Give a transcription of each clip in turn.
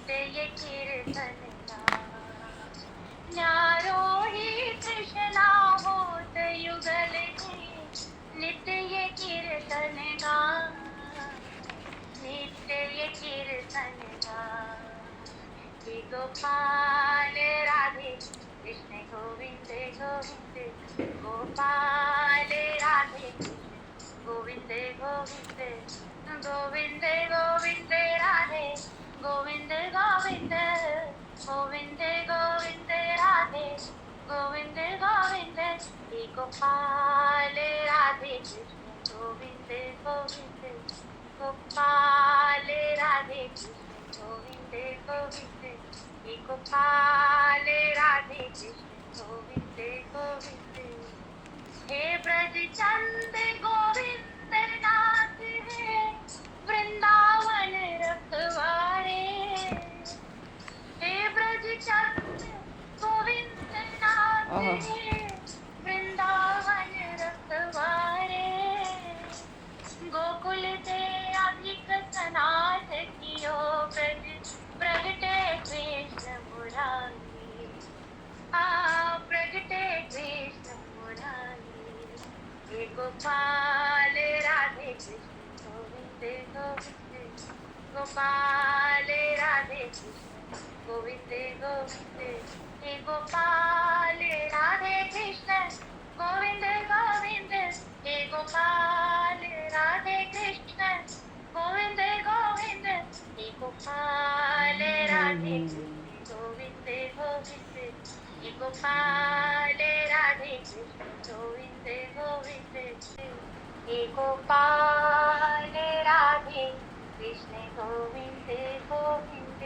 नित्य कीर्तन गा, न्यारो ही कृष्णा होत युगल जी, नित्य कीर्तन गा, नित्य कीर्तन गा। हे गोपाल राधे कृष्ण गोविंद गोविंद, गोपाल राधे कृष्ण गोविंद गोविंद, गोविंद गोविंद राधे गोविंद गोविंद, गोविंद गोविंद राधे गोविंद गोविंद। हे गोपाल राधे कृष्ण गोविंद गोविंद, गोपाल राधे कृष्ण गोविंद गोविंद, हे गोपाल राधे कृष्ण गोविंद गोविंद। हे ब्रज चंद गोविंद नाथ है, वृंदावन रखवारे। हे ब्रज चंद गोविंद नाथ है, वृंदावन रखवारे। गोकुल से अधिक सनाथ कियो ब्रज, प्रगटे कृष्ण मुरारी। प्रगटे कृष्ण मुरारी। हे गोपाल राधे कृष्ण गोविंद गोविंद, गोपाल राधे कृष्ण गोविंद गोविंद। हे गोपाल राधे कृष्ण गोविंद गोविंद, हे गोपाल राधे कृष्ण गोविंद गोविंद, हे गोपाल राधे कृष्ण गोविंद गोविंद, हे गोपाल राधे कृष्ण गोविंद गोविंद, हे गोपाल राधे कृष्ण गोविंद गोविंद।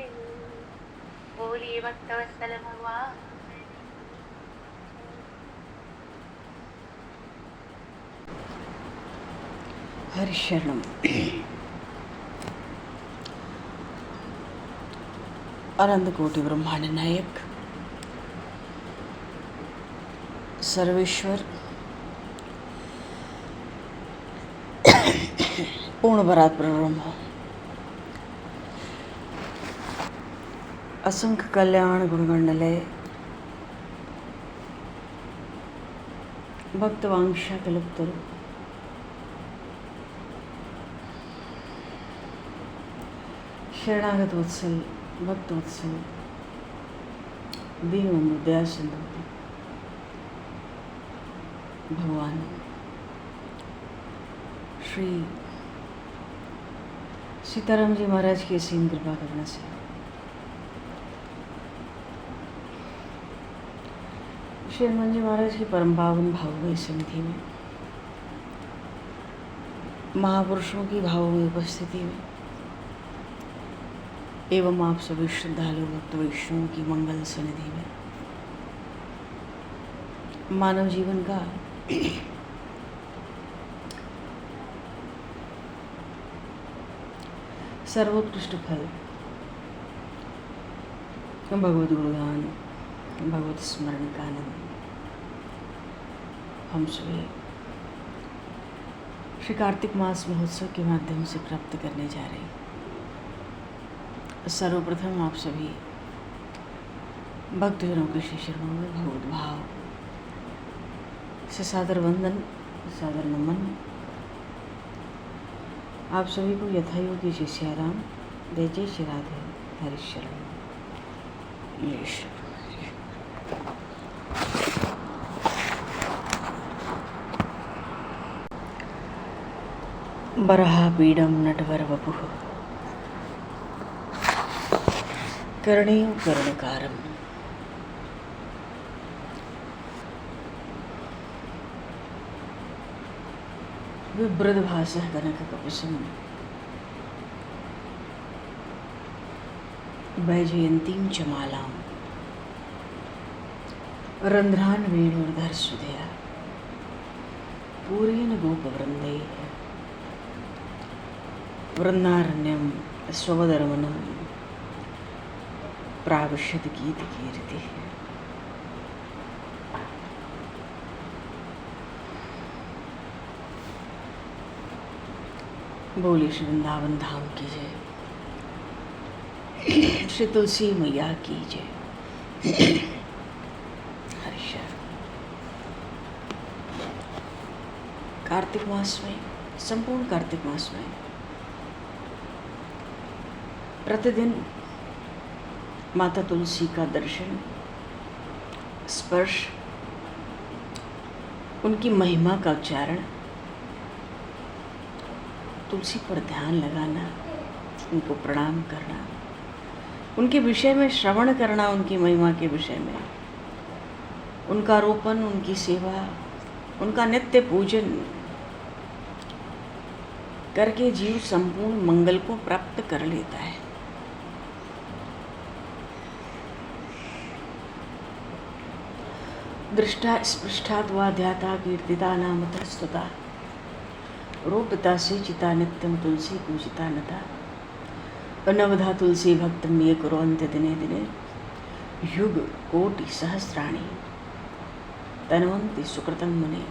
बोलिए भक्तवत्सल भगवान। हरिशरणम। अनंत कोटि ब्रह्मांड नायक सर्वेश्वर पूर्ण परात्पर ब्रह्म, असंख्य कल्याण गुणगंडलय, भक्तवांशा कल्पतरु, शरणागत वत्सल, भक्त वत्सल, दीनबंधु दया सिंधु भगवान श्री सीताराम जी महाराज की असीम कृपा करने से श्री हनुमान जी महाराज की परम पावन भावमयी सन्निधि में, महापुरुषों की भावमयी उपस्थिति में एवं आप सभी श्रद्धालु भक्त वैष्णवों की मंगल सन्निधि में मानव जीवन का सर्वोत्कृष्ट फल भगवत गुणगान, भगवत स्मरण का आनंद हम सभी श्री कार्तिक मास महोत्सव के माध्यम से प्राप्त करने जा रहे हैं। सर्वप्रथम आप सभी भक्तजनों के श्री चरणों में भगवत भाव से सादर वंदन, सादर नमन। आप सभी को यथायोग्य जय श्री राम, जय जय श्री राधे, हरिशरण। बरहापीडं नटवर वपुः कर्णेय कर्णकारम् बिभ्रद्भासः कनककपिशं वैजयन्तीं च मालां रन्ध्रान् वेणुर्धरसुधया पूरेण गोपवृन्दैः वृन्दारण्यं स्ववदरवनं प्राविशद गीतकीर्तिः। बोले श्री वृंदावन धाम की जय, श्री तुलसी मैया की जय। हरिशर। कार्तिक मास में, संपूर्ण कार्तिक मास में प्रतिदिन माता तुलसी का दर्शन, स्पर्श, उनकी महिमा का उच्चारण, तुलसी पर ध्यान लगाना, उनको प्रणाम करना, उनके विषय में श्रवण करना, उनकी महिमा के विषय में, उनका रोपण, उनकी सेवा, उनका नित्य पूजन करके जीव संपूर्ण मंगल को प्राप्त कर लेता है। दृष्टा स्पृष्टाद्वा ध्याता कीर्तिता नामतः स्तुता रूपता से चिता नित्यम तुलसी पूजिता नता नवधा तुलसी भक्तम ये कुरो अंत्य दिने दिने युग कोटि सहस्राणि तन्वन्ति सुकृतम मुने।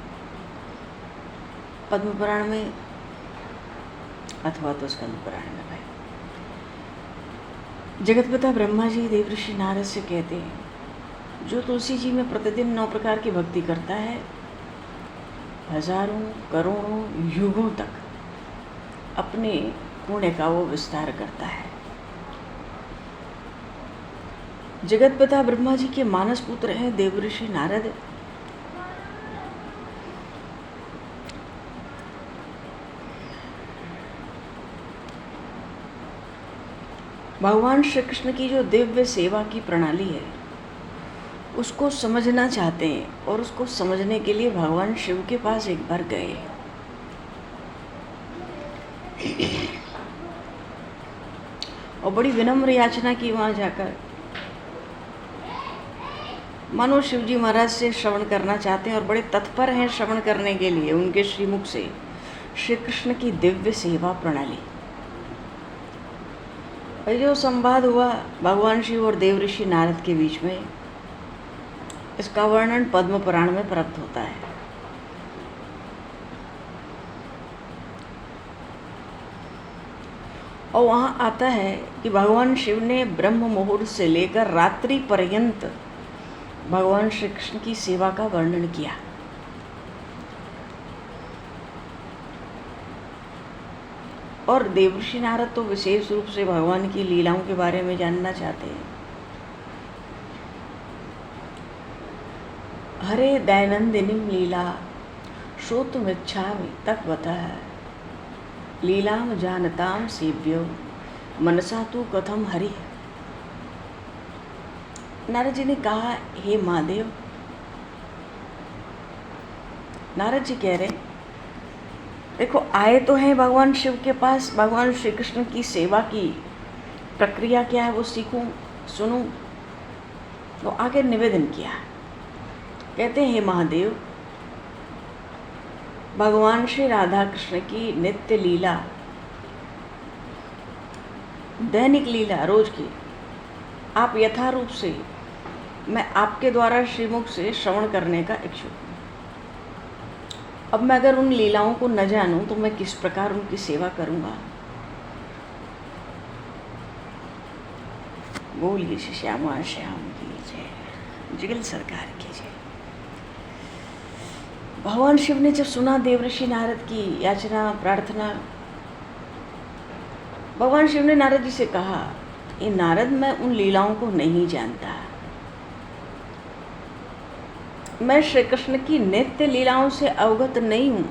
पद्म पुराण में अथवा तो स्कंद पुराण में भाई जगतपिता ब्रह्मा जी देवऋषि नारद से कहते हैं, जो तुलसी जी में प्रतिदिन 9 प्रकार की भक्ति करता है, हजारों करोड़ों युगों तक अपने पुण्य का वो विस्तार करता है। जगतपिता ब्रह्मा जी के मानस पुत्र हैं देवऋषि नारद। भगवान श्री कृष्ण की जो दिव्य सेवा की प्रणाली है उसको समझना चाहते हैं और उसको समझने के लिए भगवान शिव के पास एक बार गए। और बड़ी विनम्र याचना की वहाँ जाकर। मानो शिव जी महाराज से श्रवण करना चाहते हैं और बड़े तत्पर हैं श्रवण करने के लिए उनके श्रीमुख से श्री कृष्ण की दिव्य सेवा प्रणाली। जो संवाद हुआ भगवान शिव और देवऋषि नारद के बीच में, इसका वर्णन पद्म पुराण में प्राप्त होता है। और वहाँ आता है कि भगवान शिव ने ब्रह्म मुहूर्त से लेकर रात्रि पर्यंत भगवान श्री कृष्ण की सेवा का वर्णन किया। और देवऋषि नारद तो विशेष रूप से भगवान की लीलाओं के बारे में जानना चाहते हैं। हरे दैनंदिनीं लीला श्रोतुमिच्छामि तत्वतः लीलाम जानताम सेव्यो मनसा तु कथम हरि। नारद जी ने कहा, हे महादेव। नारद जी कह रहे, देखो आए तो हैं भगवान शिव के पास, भगवान श्री कृष्ण की सेवा की प्रक्रिया क्या है वो सीखूं सुनूं। तो आगे निवेदन किया, कहते हैं, हे महादेव, भगवान श्री राधा कृष्ण की नित्य लीला, दैनिक लीला रोज की आप यथारूप से मैं आपके द्वारा श्रीमुख से श्रवण करने का इच्छुक हूँ। अब मैं अगर उन लीलाओं को न जानूं तो मैं किस प्रकार उनकी सेवा करूँगा। बोलिए श्यामा श्याम की जय, जिगल सरकार की जय। भगवान शिव ने जब सुना देवऋषि नारद की याचना प्रार्थना, भगवान शिव ने नारद जी से कहा, ये नारद, मैं उन लीलाओं को नहीं जानता। मैं श्री कृष्ण की नित्य लीलाओं से अवगत नहीं हूँ।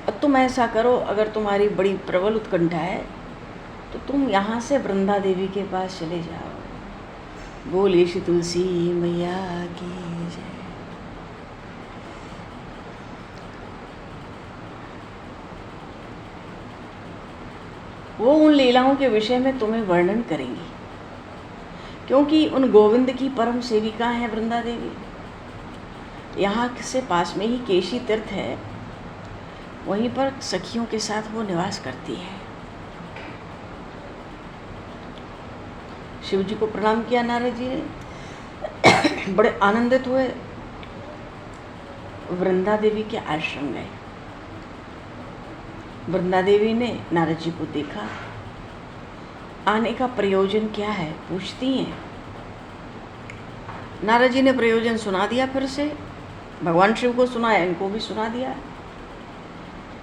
अब तुम ऐसा करो, अगर तुम्हारी बड़ी प्रबल उत्कंठा है तो तुम यहाँ से वृंदा देवी के पास चले जाओ। बोलिए श्री तुलसी मैया की जय। वो उन लीलाओं के विषय में तुम्हें वर्णन करेंगी, क्योंकि उन गोविंद की परम सेविका है वृंदा देवी। यहाँ से पास में ही केशी तीर्थ है, वहीं पर सखियों के साथ वो निवास करती है। शिव जी को प्रणाम किया नारद जी ने, बड़े आनंदित हुए, वृंदा देवी के आश्रम गए। वृंदा देवी ने नारद जी को देखा, आने का प्रयोजन क्या है पूछती हैं। नारद जी ने प्रयोजन सुना दिया, फिर से भगवान शिव को सुनाया, इनको भी सुना दिया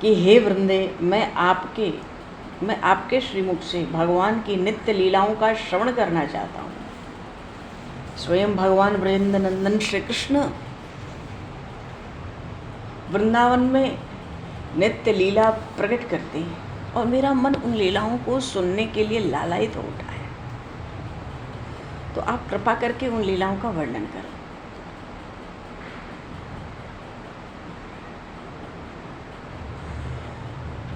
कि हे वृंदे, मैं आपके श्रीमुख से भगवान की नित्य लीलाओं का श्रवण करना चाहता हूँ। स्वयं भगवान ब्रजेंद्र नंदन श्री कृष्ण वृंदावन में नित्य लीला प्रकट करते हैं और मेरा मन उन लीलाओं को सुनने के लिए लालायित हो उठा है। तो आप कृपा करके उन लीलाओं का वर्णन करो।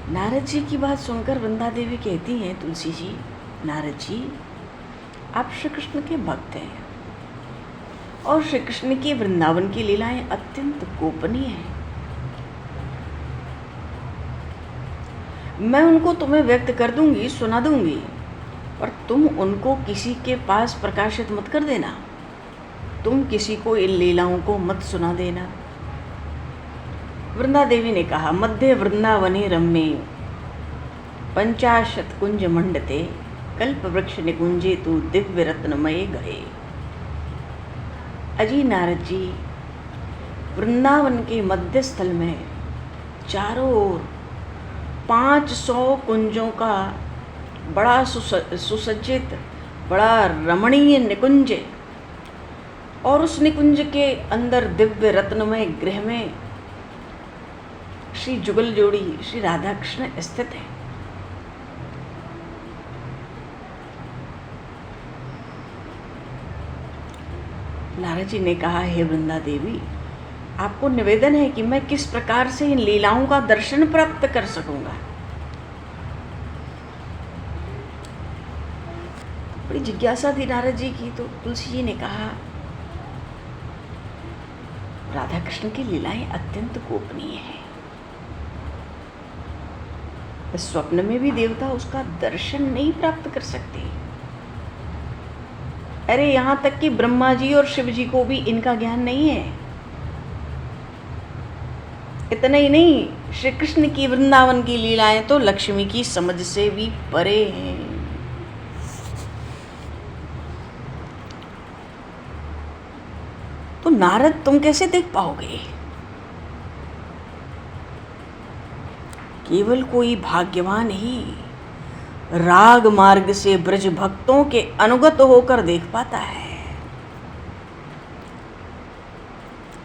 नारद जी की बात सुनकर वृंदा देवी कहती हैं, तुलसी जी, नारद जी, आप श्री कृष्ण के भक्त हैं और श्री कृष्ण की वृंदावन की लीलाएं अत्यंत गोपनीय हैं। मैं उनको तुम्हें व्यक्त कर दूंगी, सुना दूंगी, पर तुम उनको किसी के पास प्रकाशित मत कर देना। तुम किसी को इन लीलाओं को मत सुना देना। वृंदा देवी ने कहा, मध्य वृंदावने रम्ये पंचाशत कुंज मंडते कल्प वृक्ष निकुंजे तु दिव्य रत्नमय गए। अजी नारद जी, वृंदावन के मध्य स्थल में चारों ओर 500 कुंजों का बड़ा सुसज्जित, बड़ा रमणीय निकुंज, और उस निकुंज के अंदर दिव्य रत्नमय गृह में श्री जुगल जोड़ी श्री राधा कृष्ण स्थित है। नारद जी ने कहा, हे वृंदा देवी, आपको निवेदन है कि मैं किस प्रकार से इन लीलाओं का दर्शन प्राप्त कर सकूंगा। बड़ी जिज्ञासा थी नारद जी की। तो तुलसी जी ने कहा, राधा कृष्ण की लीलाएं अत्यंत गोपनीय हैं। स्वप्न में भी देवता उसका दर्शन नहीं प्राप्त कर सकते। अरे यहां तक कि ब्रह्मा जी और शिव जी को भी इनका ज्ञान नहीं है। इतना ही नहीं, श्री कृष्ण की वृंदावन की लीलाएं तो लक्ष्मी की समझ से भी परे हैं। तो नारद, तुम कैसे देख पाओगे? केवल कोई भाग्यवान ही राग मार्ग से ब्रज भक्तों के अनुगत होकर देख पाता है।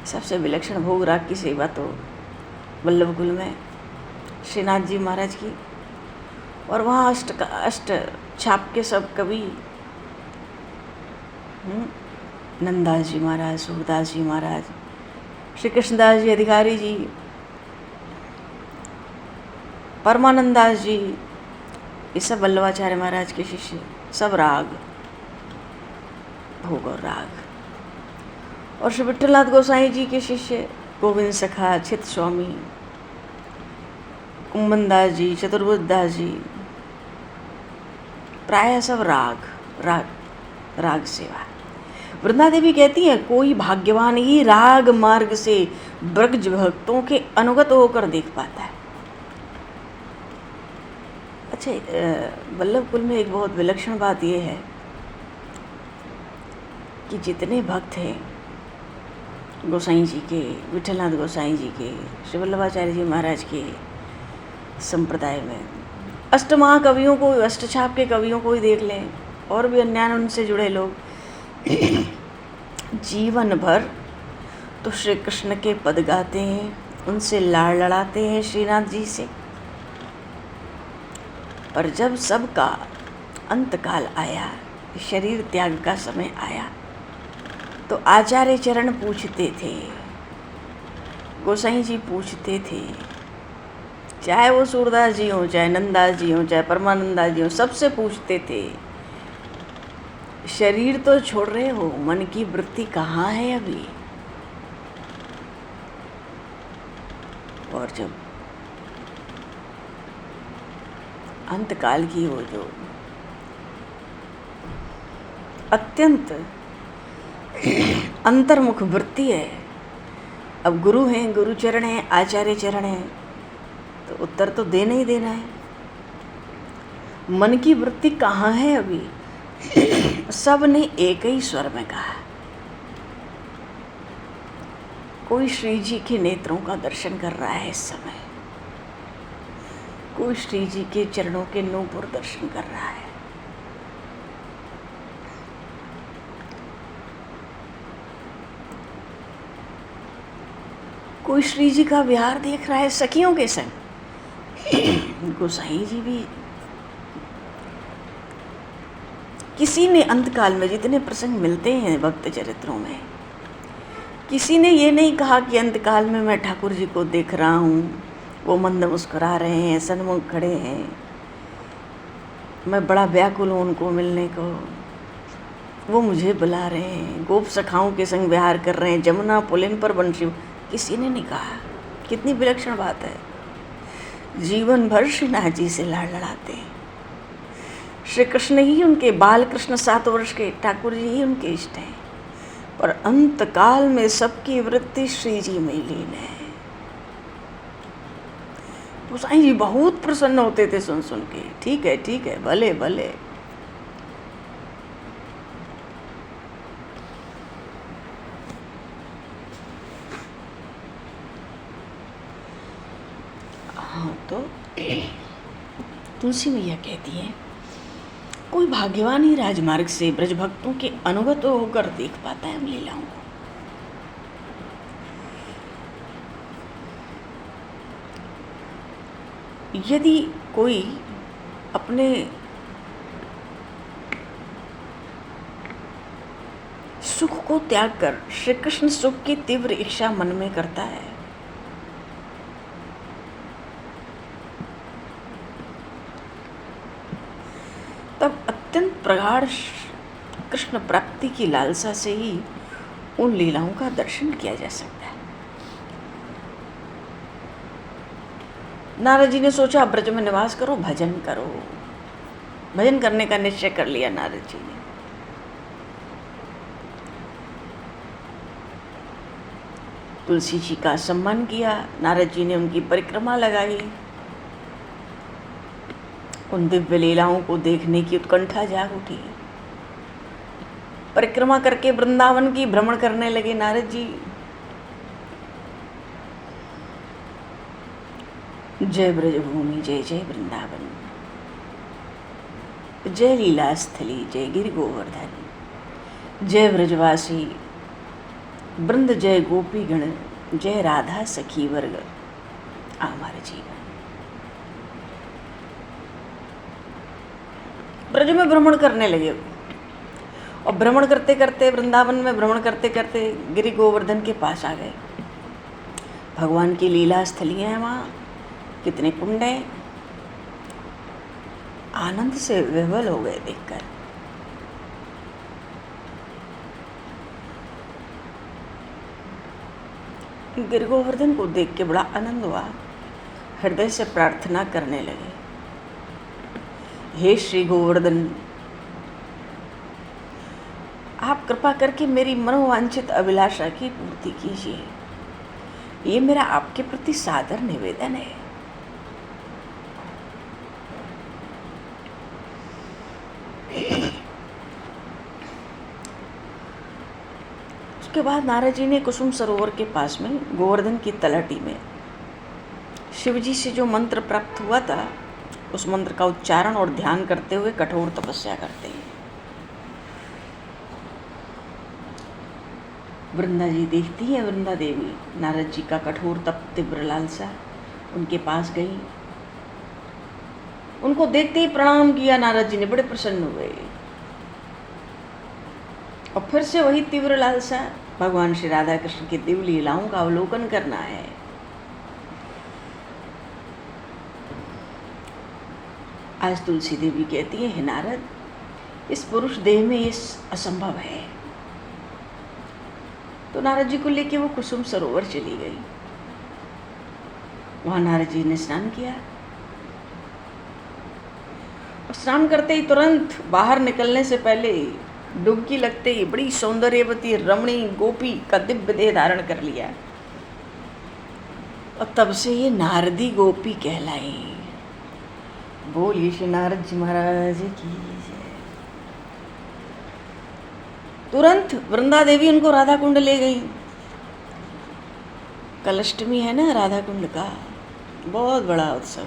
सबसे विलक्षण भोग राग की सेवा तो वल्लभ कुल में श्रीनाथ जी महाराज की, और वहाँ अष्ट छाप के सब कवि, नंददास जी महाराज, सूरदास जी महाराज, श्री कृष्णदास जी अधिकारी जी, परमानंदास जी, ये सब वल्लभाचार्य महाराज के शिष्य, सब राग, भोग और राग। और श्री विठलनाथ गोसाई जी के शिष्य गोविंद सखा, चित स्वामी, कुंभन दास जी, चतुर्भुज दास जी, प्राय सब राग सेवा। वृंदा देवी कहती है, कोई भाग्यवान ही राग मार्ग से ब्रज भक्तों के अनुगत होकर देख पाता है। अच्छा, वल्लभ कुल में एक बहुत विलक्षण बात यह है कि जितने भक्त हैं गोसाई जी के, विठलनाथ गोसाई जी के, श्री वल्लभाचार्य जी महाराज के संप्रदाय में, अष्टमहाकवियों को, अष्टछाप के कवियों को ही देख लें, और भी अन्य उनसे जुड़े लोग जीवन भर तो श्री कृष्ण के पद गाते हैं, उनसे लाड़ लड़ाते हैं श्रीनाथ जी से। पर जब सबका अंतकाल आया, शरीर त्याग का समय आया, तो आचार्य चरण पूछते थे, गोसाई जी पूछते थे, चाहे वो सूरदास जी हों, चाहे नंददास जी हों, चाहे परमानंदास जी हों, सबसे पूछते थे, शरीर तो छोड़ रहे हो, मन की वृत्ति कहाँ है अभी? और जब अंतकाल की वो जो अत्यंत अंतर्मुख वृत्ति है, अब गुरु हैं, गुरु चरण हैं, आचार्य चरण हैं, तो उत्तर तो देना ही देना है। मन की वृत्ति कहाँ है अभी? सब ने एक ही स्वर में कहा। कोई श्री जी के नेत्रों का दर्शन कर रहा है इस समय, कोई श्री जी के चरणों के नूपुर दर्शन कर रहा है। कोई श्री जी का विहार देख रहा है सखियों के संग। गोसाई जी भी, किसी ने अंतकाल में जितने प्रसंग मिलते हैं भक्त चरित्रों में, किसी ने ये नहीं कहा कि अंतकाल में मैं ठाकुर जी को देख रहा हूँ, वो मंद मुस्कुरा रहे हैं, सन्मुख खड़े हैं, मैं बड़ा व्याकुल हूँ उनको मिलने को, वो मुझे बुला रहे हैं, गोप सखाओं के संग विहार कर रहे हैं, जमुना पुलिन पर बंशी। किसी ने नहीं कहा। कितनी विलक्षण बात है। जीवन भर श्रीनाथ जी से लाड़ लड़ाते हैं। श्री कृष्ण ही उनके, बाल कृष्ण 7 वर्ष के, ठाकुर जी ही उनके इष्ट हैं, पर अंतकाल में सबकी वृत्ति श्री जी में लीन है। गोसाई जी बहुत प्रसन्न होते थे सुन सुन के। ठीक है, भले भले। हाँ, तो तुलसी मैया कहती है, कोई भाग्यवान ही राजमार्ग से ब्रज भक्तों के अनुगत होकर देख पाता है हम लीलाओं को। यदि कोई अपने सुख को त्याग कर श्री कृष्ण सुख की तीव्र इच्छा मन में करता है, तब अत्यंत प्रगाढ़ कृष्ण प्राप्ति की लालसा से ही उन लीलाओं का दर्शन किया जा सकता है। नारद जी ने सोचा ब्रज में निवास करो, भजन करो। भजन करने का निश्चय कर लिया नारद जी ने। तुलसी जी का सम्मान किया। नारद जी ने उनकी परिक्रमा लगाई। उन दिव्य लीलाओं को देखने की उत्कंठा जाग उठी। परिक्रमा करके वृंदावन की भ्रमण करने लगे नारद जी। जय ब्रजभूमि, जय जय वृंदावन, जय लीला स्थली, जय गिरि गोवर्धन, जय ब्रजवासी वृंद, जय गोपी गण, जय राधा सखी वर्ग आमार जीवन। ब्रज में भ्रमण करने लगे और भ्रमण करते करते, वृंदावन में भ्रमण करते करते गिरि गोवर्धन के पास आ गए। भगवान की लीला स्थलियाँ हैं वहाँ, कितने कुंड हैं। आनंद से विह्वल हो गए देखकर। गिरि गोवर्धन को देख के बड़ा आनंद हुआ। हृदय से प्रार्थना करने लगे, हे श्री गोवर्धन, आप कृपा करके मेरी मनोवांछित अभिलाषा की पूर्ति कीजिए। ये मेरा आपके प्रति सादर निवेदन है। उसके बाद नारद जी ने कुसुम सरोवर के पास में गोवर्धन की तलहटी में शिव जी से जो मंत्र प्राप्त हुआ था, उस मंत्र का उच्चारण और ध्यान करते हुए कठोर तपस्या करते हैं। वृंदा जी देखती है, वृंदा देवी नारद जी का कठोर तप, तीव्र लालसा, उनके पास गई। उनको देखते ही प्रणाम किया नारद जी ने, बड़े प्रसन्न हुए। और फिर से वही तीव्र लालसा, भगवान श्री राधा कृष्ण की दिव्य लीलाओं का अवलोकन करना है। आज तुलसी देवी कहती है, हे नारद, इस पुरुष देह में ये असंभव है। तो नारद जी को लेके वो कुसुम सरोवर चली गई। वहां नारद जी ने स्नान किया और स्नान करते ही तुरंत बाहर निकलने से पहले डुबकी लगते ही बड़ी सौंदर्यवती रमणी गोपी का दिव्य देह धारण कर लिया। और तब से ये नारदी गोपी कहलाई। बोलिए श्री नारद जी महाराज की जय। तुरंत वृंदा देवी उनको राधा कुंड ले गई। कल अष्टमी है ना, राधा कुंड का बहुत बड़ा उत्सव।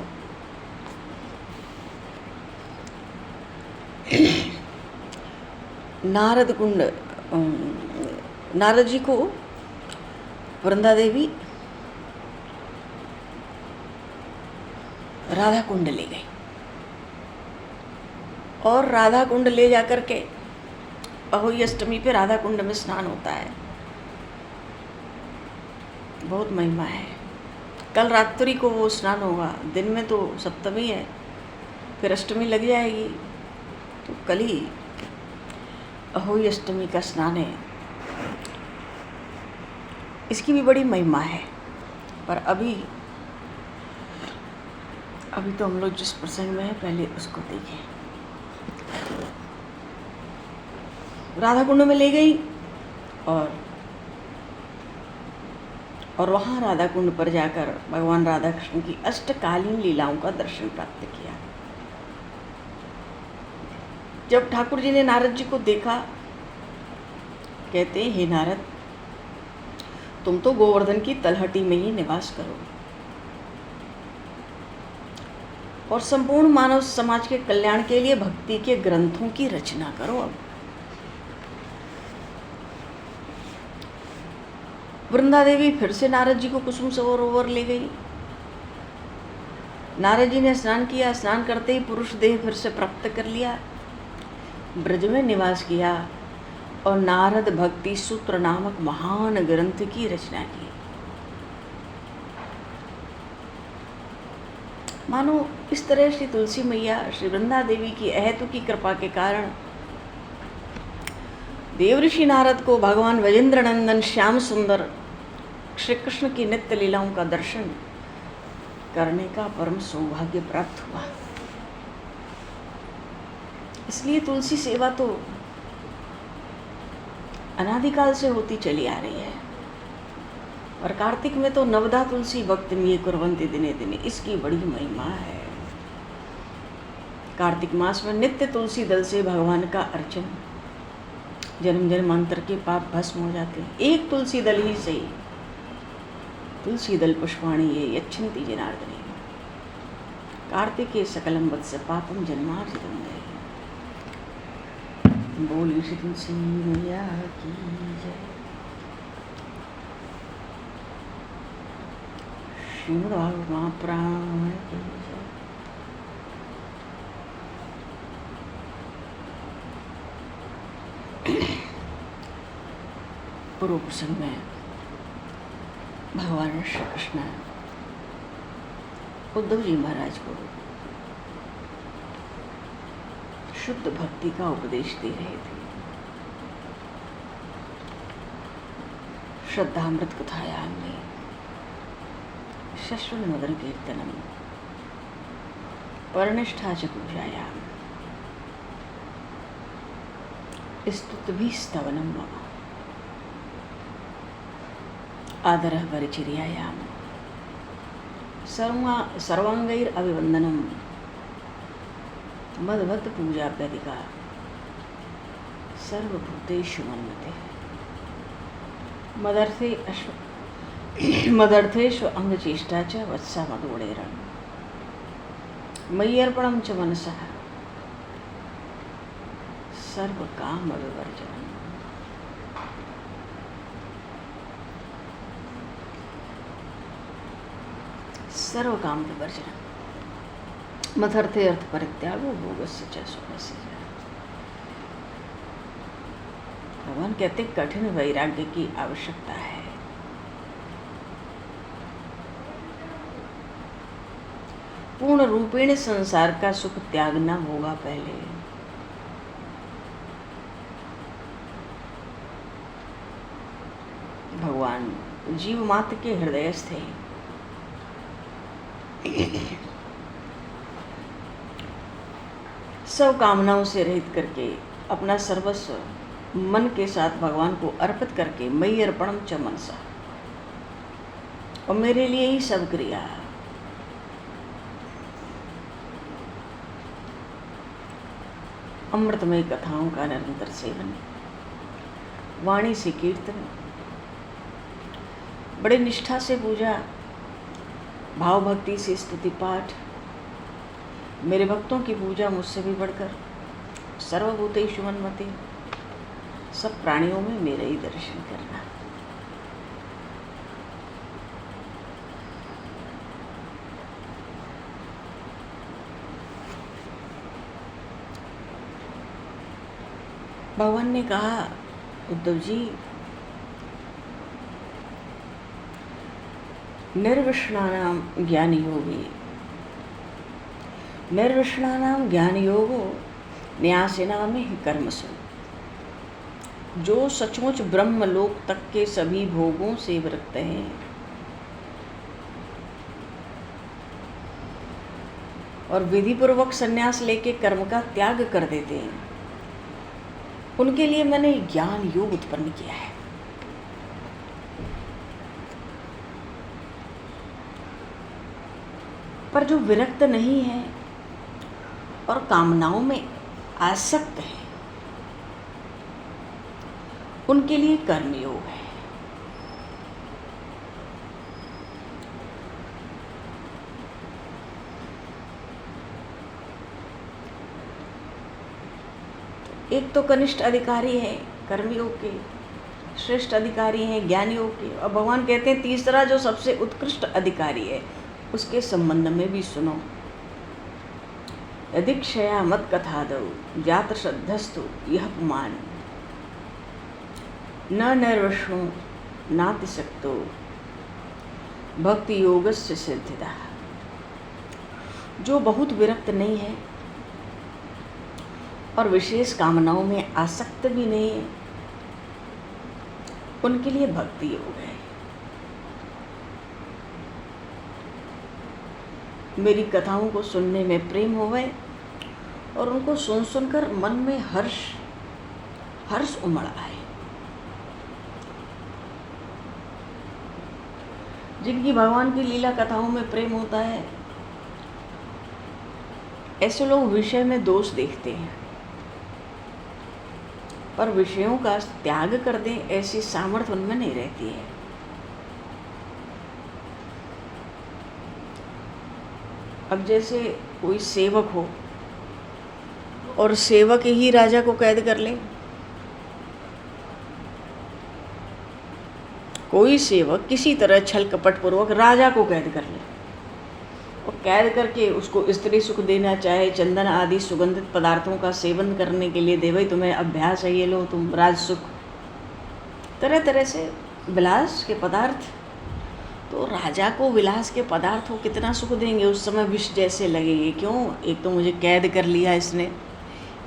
नारद कुंड, नारद जी को वृंदा देवी राधा कुंड ले गई और राधा कुंड ले जाकर के अहोई अष्टमी पे राधा कुंड में स्नान होता है। बहुत महिमा है। कल रात्रि को वो स्नान होगा, दिन में तो सप्तमी है, फिर अष्टमी लग जाएगी, तो कल ही अहोई अष्टमी का स्नान है। इसकी भी बड़ी महिमा है। पर अभी तो हम लोग जिस प्रसंग में है पहले उसको देखें। राधा कुंड में ले गई और वहाँ राधा कुंड पर जाकर भगवान राधा कृष्ण की अष्टकालीन लीलाओं का दर्शन प्राप्त किया। जब ठाकुर जी ने नारद जी को देखा, कहते हैं, हे नारद, तुम तो गोवर्धन की तलहटी में ही निवास करो और संपूर्ण मानव समाज के कल्याण के लिए भक्ति के ग्रंथों की रचना करो। अब वृंदा देवी फिर से नारद जी को कुसुम सरोवर ले गई। नारद जी ने स्नान किया। स्नान करते ही पुरुष देह फिर से प्राप्त कर लिया, ब्रज में निवास किया और नारद भक्ति सूत्र नामक महान ग्रंथ की रचना की। मानो इस तरह श्री तुलसी मैया, श्री वृंदा देवी की अहेतु की कृपा के कारण देवऋषि नारद को भगवान वजेंद्र नंदन श्याम सुंदर श्री कृष्ण की नित्य लीलाओं का दर्शन करने का परम सौभाग्य प्राप्त हुआ। इसलिए तुलसी सेवा तो अनादिकाल से होती चली आ रही है। और कार्तिक में तो नवधा तुलसी भक्त में कुर्वन्ति दिने दिने, इसकी बड़ी महिमा है। कार्तिक मास में नित्य तुलसी दल से भगवान का अर्चन, जन्म जन्मांतर के पाप भस्म हो जाते हैं। एक तुलसी दल ही सही, तुलसी दल पुष्पाणी ये यच्छन्ति जनार्दने, कार्तिके सकलम वत्स पापम जन्मार्जितम है। बोली श्री तुलसी मैया की जय। श्रीमद् भागवत महापुराण की जय। पूर्व प्रसंग में भगवान श्री कृष्ण उद्धव जी महाराज को शुद्ध भक्ति का उपदेश दे रहे थे। श्रद्धामृत कथायाम में शश्वल मदन कीर्तनम परनिष्ठा च पूजायाम स्तुतिभिस्तवनम आदरः परिचर्यायाम सर्वांगैर अभिवंदनम मद्भक्त पूजाभ्यधिका सर्वभूतेषु मन्मते मदर्थेषु अंगचेष्टा च वत्सा मदोडेरण मय्यर्पणं च मनसः सर्वकाम विवर्जनम्। सर्वकाम विवर्जनम् मदर्थे अर्थ परित्यागो भोगस्य च सुखस्य च। भगवान कहते कठिन वैराग्य की आवश्यकता है। पूर्ण रूपेण संसार का सुख त्यागना होगा पहले। भगवान जीव मात्र के हृदयस्थ थे। सब कामनाओं से रहित करके अपना सर्वस्व मन के साथ भगवान को अर्पित करके मयि अर्पणम च मनसा, और मेरे लिए ही सब क्रिया। अमृतमय कथाओं का निरंतर सेवन, वाणी से कीर्तन, बड़े निष्ठा से पूजा, भाव भक्ति से स्तुति पाठ, मेरे भक्तों की पूजा मुझसे भी बढ़कर, सर्वभूतेषु मन्मते, सब प्राणियों में मेरे ही दर्शन करना। भगवान ने कहा, उद्धव जी, निर्विष्णानाम ज्ञान योगी, निर्विष्णानाम ज्ञान योगो न्यासिनाम ही कर्मसु। जो सचमुच ब्रह्मलोक तक के सभी भोगों से विरक्त हैं और विधि पूर्वक संन्यास लेके कर्म का त्याग कर देते हैं, उनके लिए मैंने ज्ञान योग उत्पन्न किया है। पर जो विरक्त नहीं है और कामनाओं में आसक्त है, उनके लिए कर्मयोग है। एक तो कनिष्ठ अधिकारी है कर्मयोग के, श्रेष्ठ अधिकारी हैं ज्ञान योग के, और भगवान कहते हैं तीसरा जो सबसे उत्कृष्ट अधिकारी है उसके संबंध में भी सुनो। यदि क्षया मत कथा दो जात श्रद्धस्तु यह पुमान, न निर्विष्णु नातिशक्तो भक्ति योगस्य सिद्धिदा। जो बहुत विरक्त नहीं है और विशेष कामनाओं में आसक्त भी नहीं है, उनके लिए भक्ति योग है। मेरी कथाओं को सुनने में प्रेम हो गए और उनको सुन सुनकर मन में हर्ष उमड़ आए। जिनकी भगवान की लीला कथाओं में प्रेम होता है, ऐसे लोग विषय में दोष देखते हैं, पर विषयों का त्याग कर दें ऐसी सामर्थ्य उनमें नहीं रहती है। अब जैसे कोई सेवक हो और सेवक ही राजा को कैद कर ले, कोई सेवक किसी तरह छल कपट पूर्वक राजा को कैद कर ले और कैद करके उसको स्त्री सुख देना चाहे, चंदन आदि सुगंधित पदार्थों का सेवन करने के लिए दे, भाई तुम्हें अभ्यास है, ये लो तुम राज सुख, तरह तरह से विलास के पदार्थ। तो राजा को विलास के पदार्थ वो कितना सुख देंगे, उस समय विष जैसे लगेंगे। क्यों? एक तो मुझे कैद कर लिया इसने,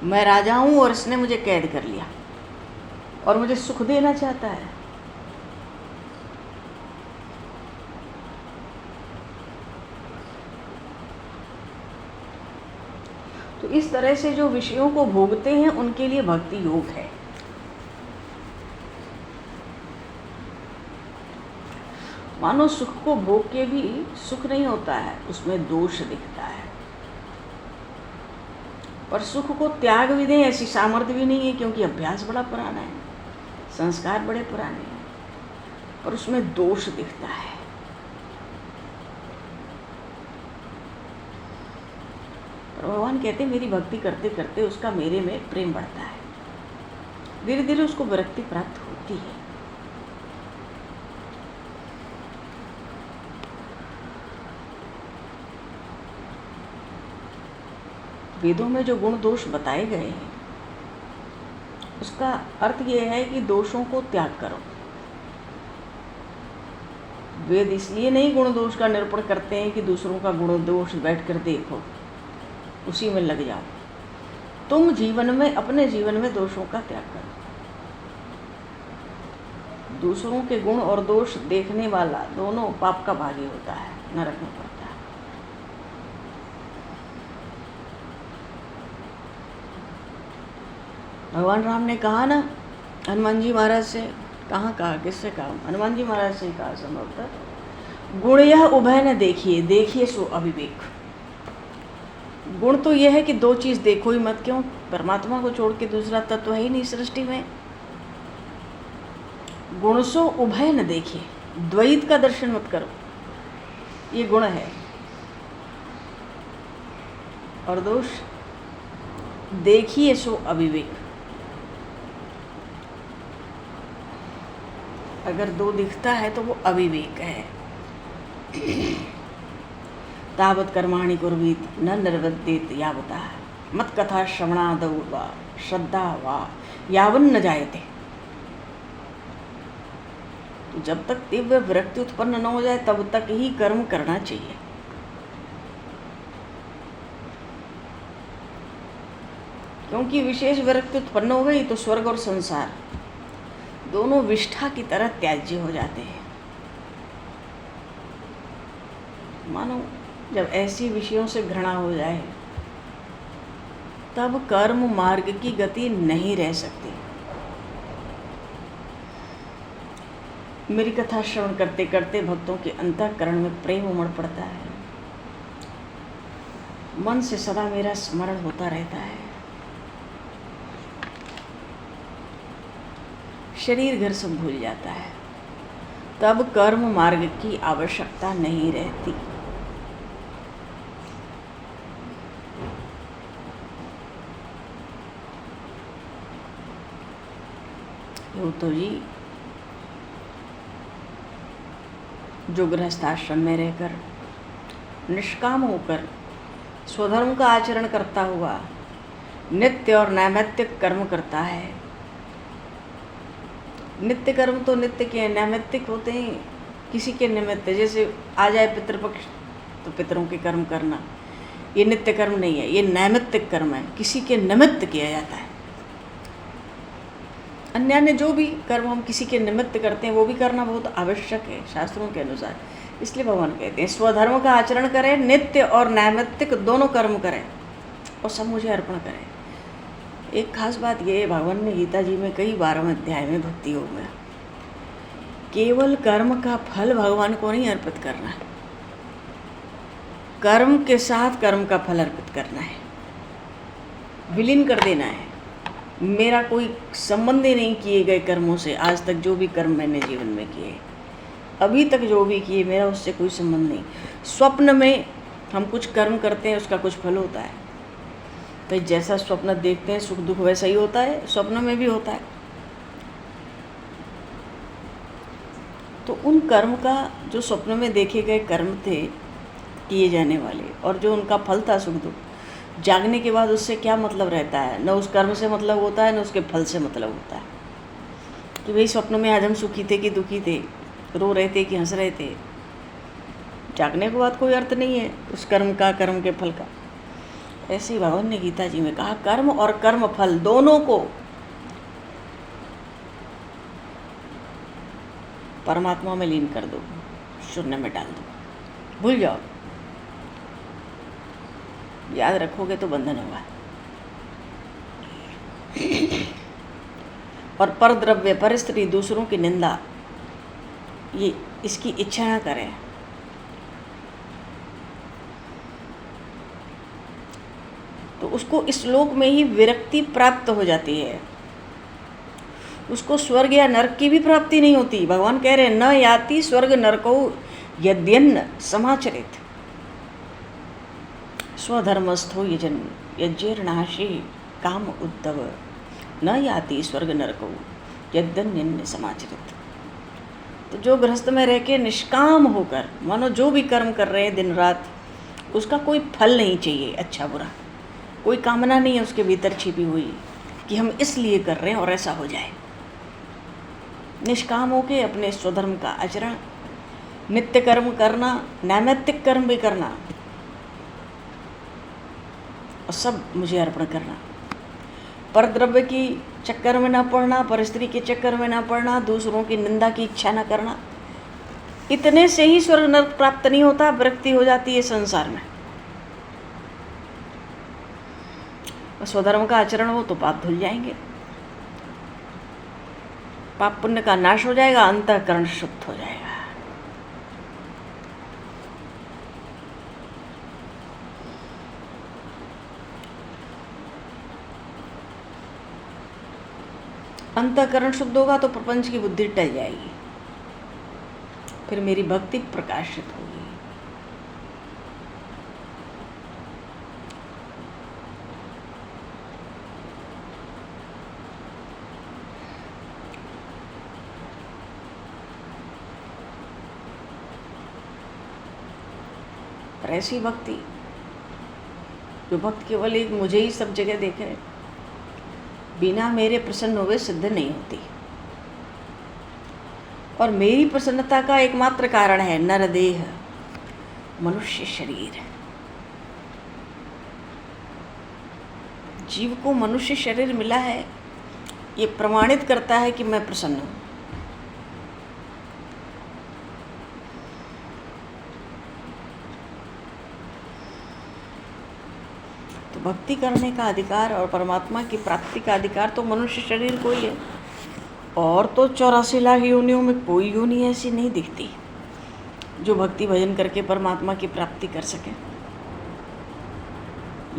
मैं राजा हूँ और इसने मुझे कैद कर लिया और मुझे सुख देना चाहता है। तो इस तरह से जो विषयों को भोगते हैं उनके लिए भक्ति योग है। मानो सुख को भोग के भी सुख नहीं होता है, उसमें दोष दिखता है। और सुख को त्याग भी दें ऐसी सामर्थ्य भी नहीं है, क्योंकि अभ्यास बड़ा पुराना है, संस्कार बड़े पुराने हैं, और उसमें दोष दिखता है। और भगवान कहते हैं मेरी भक्ति करते करते उसका मेरे में प्रेम बढ़ता है, धीरे धीरे उसको विरक्ति प्राप्त होती है। वेदों में जो गुण दोष बताए गए हैं उसका अर्थ यह है कि दोषों को त्याग करो। वेद इसलिए नहीं गुण दोष का निरूपण करते हैं कि दूसरों का गुण दोष बैठकर देखो, उसी में लग जाओ। तुम जीवन में, अपने जीवन में दोषों का त्याग करो। दूसरों के गुण और दोष देखने वाला दोनों पाप का भागी होता है, नरक में पड़ता है। भगवान राम ने कहा ना हनुमान जी महाराज से, कहाँ कहा, किससे कहा? हनुमान जी महाराज से कहा संभवतः। गुण यह उभय न देखिए, देखिए सो अविवेक। गुण तो यह है कि दो चीज़ देखो ही मत, क्यों? परमात्मा को छोड़ के दूसरा तत्व है ही नहीं सृष्टि में। गुण सो उभय न देखिए, द्वैत का दर्शन मत करो, ये गुण है। और दोष, देखिए सो अविवेक। अगर दो दिखता है तो वो अविवेक है। तावत कर्माणि कुर्वीत न निर्वद्येत यावता मत कथा श्रवणादौ वा श्रद्धा वा यावन न जायते। तो जब तक तीव्र विरक्ति उत्पन्न न हो जाए तब तक ही कर्म करना चाहिए। क्योंकि विशेष विरक्ति उत्पन्न हो गई तो स्वर्ग और संसार दोनों विष्ठा की तरह त्याज्य हो जाते हैं। मानो जब ऐसी विषयों से घृणा हो जाए तब कर्म मार्ग की गति नहीं रह सकती। मेरी कथा श्रवण करते करते भक्तों के अंतःकरण में प्रेम उमड़ पड़ता है, मन से सदा मेरा स्मरण होता रहता है। शरीर घर सब भूल जाता है, तब कर्म मार्ग की आवश्यकता नहीं रहती। तो जी जो गृहस्थाश्रम में रहकर निष्काम होकर स्वधर्म का आचरण करता हुआ नित्य और नैमित्तिक कर्म करता है। नित्य कर्म तो नित्य के नैमित्तिक होते हैं किसी के निमित्त, जैसे आ जाए पितृपक्ष तो पितरों के कर्म करना, ये नित्य कर्म नहीं है, ये नैमित्तिक कर्म है, किसी के निमित्त किया जाता है। अन्य अन्य जो भी कर्म हम किसी के निमित्त करते हैं वो भी करना बहुत आवश्यक है शास्त्रों के अनुसार। इसलिए भगवान कहते हैं स्वधर्म का आचरण करें, नित्य और नैमित्तिक दोनों कर्म करें और सब मुझे अर्पण करें। एक खास बात ये है, भगवान ने गीता जी में कई 12वें अध्याय में भक्ति योग में केवल कर्म का फल भगवान को नहीं अर्पित करना है, कर्म के साथ कर्म का फल अर्पित करना है, विलीन कर देना है। मेरा कोई संबंध ही नहीं किए गए कर्मों से, आज तक जो भी कर्म मैंने जीवन में किए, अभी तक जो भी किए, मेरा उससे कोई संबंध नहीं। स्वप्न में हम कुछ कर्म करते हैं, उसका कुछ फल होता है, तो जैसा स्वप्न देखते हैं सुख दुख वैसा ही होता है, स्वप्न में भी होता है। तो उन कर्म का जो स्वप्न में देखे गए कर्म थे किए जाने वाले, और जो उनका फल था सुख दुख, जागने के बाद उससे क्या मतलब रहता है? न उस कर्म से मतलब होता है, न उसके फल से मतलब होता है कि भाई स्वप्न में आज हम सुखी थे कि दुखी थे, रो रहे थे कि हंस रहे थे। जागने के बाद कोई अर्थ नहीं है उस कर्म का, कर्म के फल का। ऐसे ही भगवान ने गीता जी में कहा कर्म और कर्म फल दोनों को परमात्मा में लीन कर दो, शून्य में डाल दो, भूल जाओ। याद रखोगे तो बंधन होगा। और पर द्रव्य, पर स्त्री, दूसरों की निंदा, ये इसकी इच्छा ना करें। तो उसको इस लोक में ही विरक्ति प्राप्त हो जाती है, उसको स्वर्ग या नरक की भी प्राप्ति नहीं होती। भगवान कह रहे हैं न याति स्वर्ग नरको यद्यन्न समाचरित स्वधर्मस्थो यजन यज्ञर्नाशी काम उद्धव न याति स्वर्ग नरको यद्यन्न समाचरित। तो जो गृहस्थ में रह के निष्काम होकर मानो जो भी कर्म कर रहे हैं दिन रात, उसका कोई फल नहीं चाहिए, अच्छा बुरा कोई कामना नहीं है उसके भीतर छिपी हुई कि हम इसलिए कर रहे हैं और ऐसा हो जाए। निष्काम होके अपने स्वधर्म का आचरण, नित्य कर्म करना, नैमित्तिक कर्म भी करना, और सब मुझे अर्पण करना। पर द्रव्य की चक्कर में ना पड़ना, पर स्त्री के चक्कर में ना पड़ना, दूसरों की निंदा की इच्छा ना करना। इतने से ही स्वर्ग नरक प्राप्त नहीं होता, विरक्ति हो जाती है संसार में। स्वधर्म का आचरण हो तो पाप धुल जाएंगे, पाप पुण्य का नाश हो जाएगा, अंतःकरण शुद्ध हो जाएगा। अंतःकरण शुद्ध होगा तो प्रपंच की बुद्धि टल जाएगी, फिर मेरी भक्ति प्रकाशित होगी। पर ऐसी भक्ति जो भक्त केवल एक मुझे ही सब जगह देखे, बिना मेरे प्रसन्न हुए सिद्ध नहीं होती। और मेरी प्रसन्नता का एकमात्र कारण है नरदेह, मनुष्य शरीर। जीव को मनुष्य शरीर मिला है, ये प्रमाणित करता है कि मैं प्रसन्न हूँ। तो भक्ति करने का अधिकार और परमात्मा की प्राप्ति का अधिकार तो मनुष्य शरीर को ही है। और तो 84 लाख योनियों में कोई योनि ऐसी नहीं दिखती जो भक्ति भजन करके परमात्मा की प्राप्ति कर सके।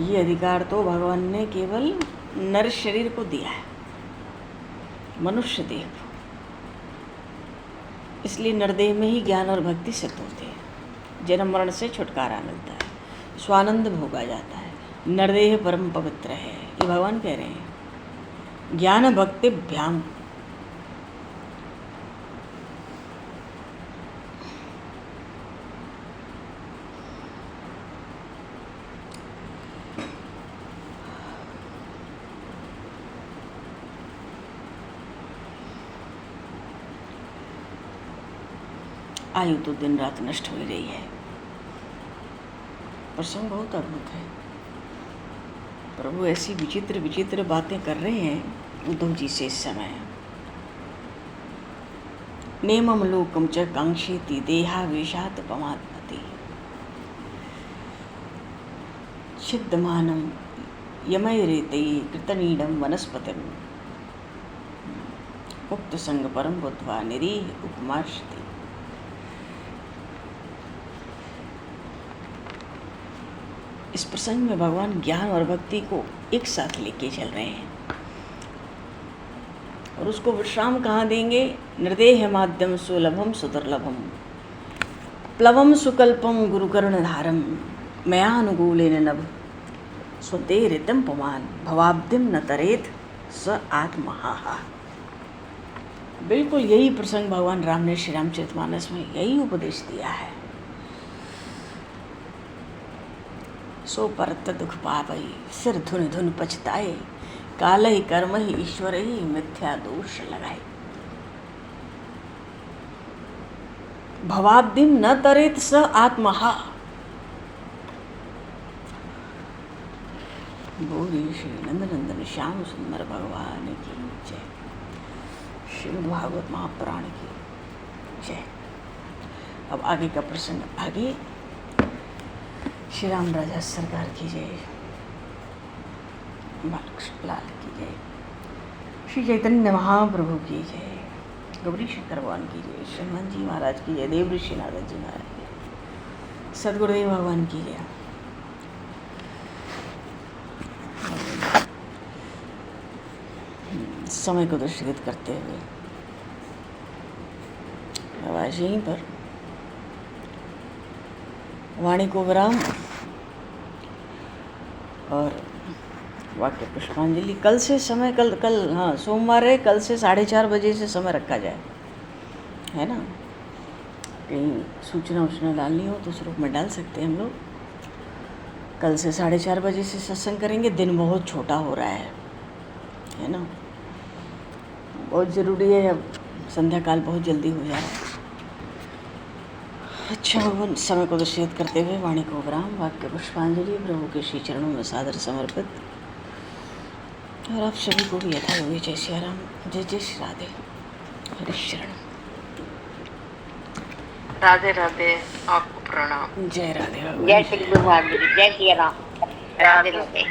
ये अधिकार तो भगवान ने केवल नर शरीर को दिया है, मनुष्य देह को। इसलिए नरदेह में ही ज्ञान और भक्ति सिद्ध होती है, जन्म मरण से छुटकारा मिलता है, स्वानंद भोगा जाता है, नरदेह परम पवित्र है। ये भगवान कह रहे हैं। ज्ञान भक्तिभ्याम आयु तो दिन रात नष्ट हो रही है। प्रसंग बहुत अद्भुत है। प्रभु ऐसी विचित्र विचित्र बातें कर रहे हैं उद्धव जी से इस समय। नेमम लोकम च कांक्षेति देहावेशात् पमात्मति छिद्दमानं यमैरेतै कृतनीडं वनस्पतिं मुक्तसंग परम बुद्ध्वा निरीह उपमाश्यति। इस प्रसंग में भगवान ज्ञान और भक्ति को एक साथ लेके चल रहे हैं। और उसको विश्राम कहाँ देंगे? निर्देह माध्यम सुलभम सुदुर्लभम प्लवम सुकल्पम गुरुकर्णधारम मयानुकूलेन नभ स्वते ऋतम पुमान भवाब्धिम न तरेत स आत्महा। बिल्कुल यही प्रसंग भगवान राम ने श्री रामचरितमानस में यही उपदेश दिया है। सो परत दुख पावई सिर धुन धुन पछताए काल ही कर्म ही ईश्वर ही मिथ्या दोष लगाए। भवाब्धिम न तरेत स आत्महा। बोली श्री नंदनंदन श्याम सुंदर भगवान की जय। श्रीमद् भागवत महापुराण की जय। अब आगे का प्रसंग आगे। श्री राम राजा सरकार की जय। बालकृष्ण लाल की जय। श्री चैतन्य महाप्रभु की जय। गौरी शंकर भगवान की जय। श्रीमान जी महाराज की जय। देव ऋषि नारद जी महाराज की जय। सदगुरुदेव भगवान की जय। समय को दृष्टिगत करते हुए आवाज यहीं पर वाणी को विराम और वाक्य पुष्पांजलि। कल से समय कल हाँ सोमवार है, कल से 4:30 बजे से समय रखा जाए, है ना। कहीं सूचना वूचना डालनी हो तो उस रूप में डाल सकते हैं हम लोग। कल से 4:30 बजे से सत्संग करेंगे। दिन बहुत छोटा हो रहा है ना। बहुत ज़रूरी है, अब संध्या काल बहुत जल्दी हो जा रहा है। अच्छा भगवान समय को दृष्टिगत करते हुए वाणी को विराम, वाक्य पुष्पांजलि प्रभु के श्री चरणों में सादर समर्पित। और आप सभी को भी यथा योगी जय श्री राम, जय जय श्री राधे, हरि शरण। राधे राधे, आपको प्रणाम। जय राधे भगवान। जय श्री गुरु महाराज, जय श्री राम। राधे राधे।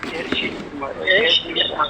जय श्री राम।